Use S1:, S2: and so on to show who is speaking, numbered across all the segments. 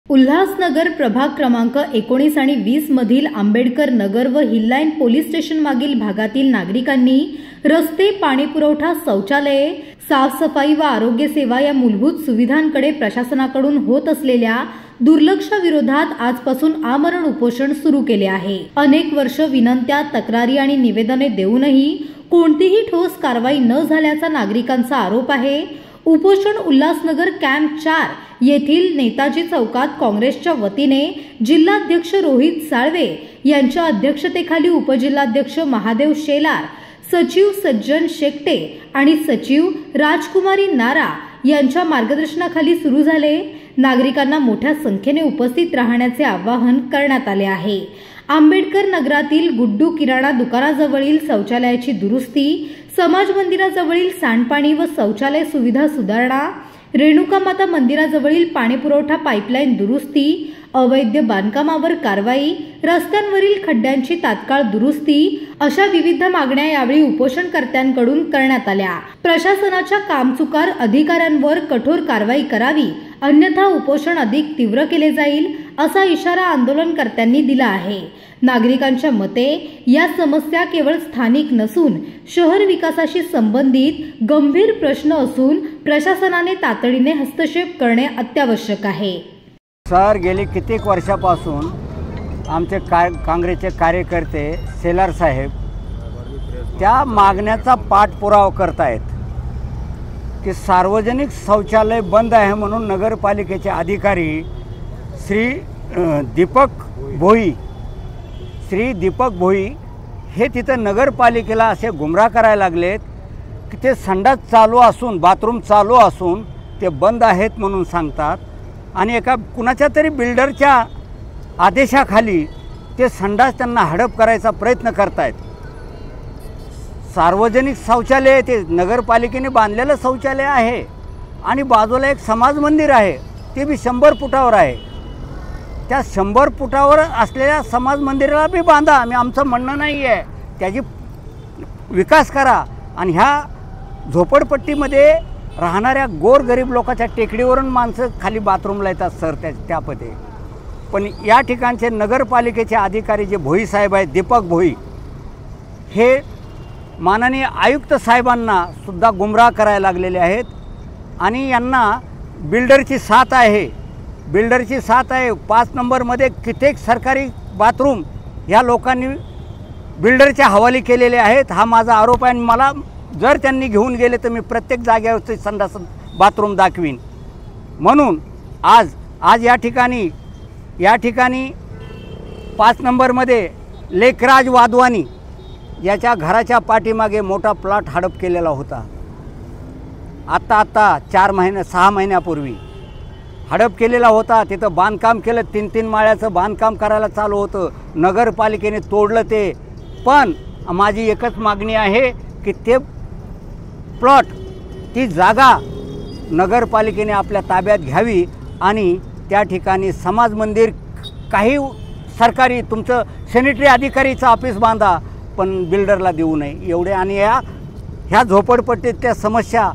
S1: उल्हासनगर प्रभाग क्रमांक 19 आणि 20 मधील आंबेडकर नगर व हिल लाईन पोलीस स्टेशन मागील भागातील नागरिकांनी रस्ते, पाणीपुरवठा, शौचालये, साफसफाई व आरोग्य सेवा या मूलभूत सुविधांकडे प्रशासनाकडून होत असलेल्या दुर्लक्षाविरोधात आजपासून आमरण उपोषण सुरू केले आहे। अनेक वर्ष विनंत्या, तक्रारी आणि निवेदने देऊनही कोणतीही ठोस कारवाई न झाल्याचा नागरिकांचा आरोप आहे। उपोषण उल्हासनगर कॅम्प 4 येथील नेताजी चौकात काँग्रेसच्या वतीने जिल्हाध्यक्ष रोहित साळवे यांच्या अध्यक्षतेखाली उपजिल्हाध्यक्ष महादेव शेलार, सचिव सज्जन शेकटे आणि सचिव राजकुमारी नारा यांच्या मार्गदर्शनाखाली सुरू झाले। नागरिकांना मोठ्या संख्येने उपस्थित राहण्याचे आवाहन करण्यात आले आहे। आंबेडकर नगरातील गुड्डू किराणा दुकानाजवळील शौचालयाची दुरुस्ती, समाज मंदिराजवळील सांडपाणी व शौचालय सुविधा सुधारणा, रेणुका माता मंदिराजवळील पाणीपुरवठा पाईपलाईन दुरुस्ती, अवैध बांधकामावर कारवाई, रस्त्यांवरील खड्ड्यांची तात्काळ दुरुस्ती अशा विविध मागण्या यावेळी उपोषणकर्त्यांकडून करण्यात आल्या। प्रशासनाच्या कामचुकार अधिकाऱ्यांवर कठोर कारवाई करावी, अन्यथा उपोषण अधिक तीव्र केले जाईल असा इशारा आंदोलनकर्त्यांनी दिला आहे। नागरिकांच्या मते या समस्या केवळ स्थानिक नसून शहर विकासाशी संबंधित गंभीर प्रश्न असून प्रशासनाने तातडीने हस्तक्षेप करणे अत्यावश्यक आहे।
S2: सर, गेली कित्येक वर्षापासून आमचे काँग्रेसचे कार्यकर्ते शेलार साहेब त्या मागण्याचा पाठपुरावा करतायत की सार्वजनिक शौचालय बंद आहे म्हणून नगरपालिकेचे अधिकारी श्री दीपक भोई हे तिथं नगरपालिकेला असे गुमराह करायला लागलेत की ते संडास चालू असून, बाथरूम चालू असून ते बंद आहेत म्हणून सांगतात आणि एका कुणाच्या तरी बिल्डरच्या आदेशाखाली ते संडास त्यांना हडप करायचा प्रयत्न करतायत। सार्वजनिक शौचालय ते नगरपालिकेने बांधलेलं शौचालय आहे आणि बाजूला एक समाज मंदिर आहे, ते बी 100 फुटावर आहे। त्या 100 फुटावर असलेल्या समाज मंदिराला बी बांधा, आमचं म्हणणं नाही आहे, त्याची विकास करा आणि ह्या झोपडपट्टीमध्ये राहणाऱ्या गोरगरीब लोकांच्या टेकडीवरून माणसं खाली बाथरूमला येतात सर त्यामध्ये। पण या ठिकाणचे नगरपालिकेचे अधिकारी जे भोई साहेब आहेत, दीपक भोई, हे माननीय आयुक्त साहेबांना सुद्धा गुमराह करायला लागलेले आहेत आणि यांना बिल्डरची साथ आहे। 5 नंबरमध्ये कित्येक सरकारी बाथरूम या लोकांनी बिल्डरच्या हवाली केलेले आहेत, हा माझा आरोप आहे। आणि मला जर त्यांनी घेऊन गेले तर मी प्रत्येक जागेवर संडास बाथरूम दाखवीन। म्हणून आज या ठिकाणी 5 नंबरमध्ये लेखराज वाधवानी याच्या घराच्या पाठीमागे मोठा प्लॉट हडप केलेला होता। आता 6 महिन्यापूर्वी हडप केलेला होता। तिथं बांधकाम केलं, 3 माळ्याचं बांधकाम करायला चालू होतं, नगरपालिकेने तोडलं ते। पण माझी एकच मागणी आहे की ते प्लॉट, ती जागा नगरपालिकेने आपल्या ताब्यात घ्यावी आणि त्या ठिकाणी समाज मंदिर, काही सरकारी तुमचं सॅनिटरी अधिकारीचं ऑफिस बांधा, पण बिल्डरला देऊ नये एवढे। आणि ह्या झोपडपट्टीतल्या समस्या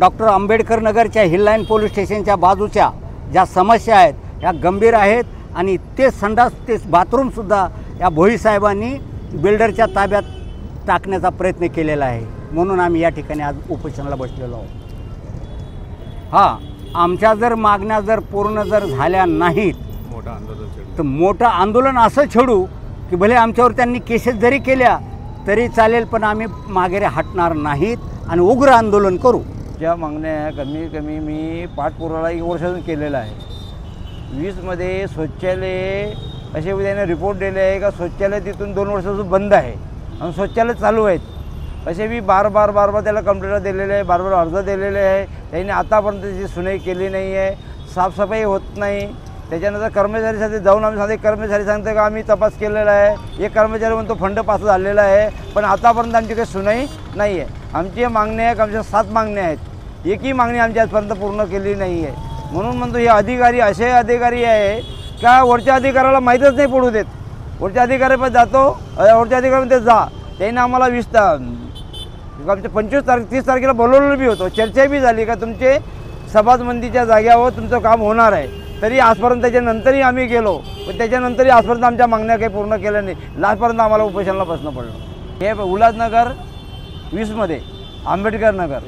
S2: डॉक्टर आंबेडकर नगरच्या हिल लाईन पोलीस स्टेशनच्या बाजूच्या ज्या समस्या आहेत ह्या गंभीर आहेत आणि ते संडास, ते बाथरूमसुद्धा या भोई साहेबांनी बिल्डरच्या ताब्यात टाकण्याचा प्रयत्न केलेला आहे। म्हणून आम्ही या ठिकाणी आज उपोषणाला बसलेलो आहोत। आमच्या जर मागण्या जर पूर्ण झाल्या नाहीत तर मोठं आंदोलन असं छेडू की भले आमच्यावर त्यांनी केसेस जरी केल्या तरी चालेल, पण आम्ही मागे हटणार नाहीत आणि उग्र आंदोलन करू।
S3: ज्या मागण्या कमी मी पाठपुरावा 1 वर्षातून केलेला आहे। 20मध्ये शौचालय असे त्याने रिपोर्ट दिले आहे का शौचालय तिथून 2 वर्षापासून बंद आहे आणि शौचालय चालू आहेत असे मी बार त्याला कंप्लेंट दिलेले आहे, बार अर्ज दिलेले आहे। त्यांनी आतापर्यंत त्याची सुनाई केली नाही आहे, साफसफाई होत नाही। त्याच्यानंतर कर्मचारीसाठी जाऊन आम्ही सांगते, कर्मचारी सांगते का आम्ही तपास केलेला आहे, एक कर्मचारी म्हणतो फंड पास झालेला आहे, पण आतापर्यंत आमची काही सुनाई नाही आहे। आमची मागण्या आहे, आमच्या 7 मागण्या आहेत, एकही मागणी आमची आजपर्यंत पूर्ण केली नाही आहे। म्हणून म्हणतो हे अधिकारी असे अधिकारी आहे का वरच्या अधिकाऱ्याला माहीतच नाही पडू देत। वरच्या अधिकाऱ्यापर्यंत जातो, वरच्या अधिकाऱ्यापर्यंत जा, त्यांनी आम्हाला 30 तारखेला बोलवलेलं बी होतं, चर्चा बी झाली का तुमचे समाज मंदिरच्या जाग्यावर तुमचं काम होणार आहे। तरी आजपर्यंत त्याच्यानंतरही आम्ही गेलो, पण त्याच्यानंतरही आजपर्यंत आमच्या मागण्या काही पूर्ण केल्या नाही. लास्टपर्यंत आम्हाला उपोषणाला बसणं पडलं. हे उल्हासनगर 20मध्ये आंबेडकर नगर.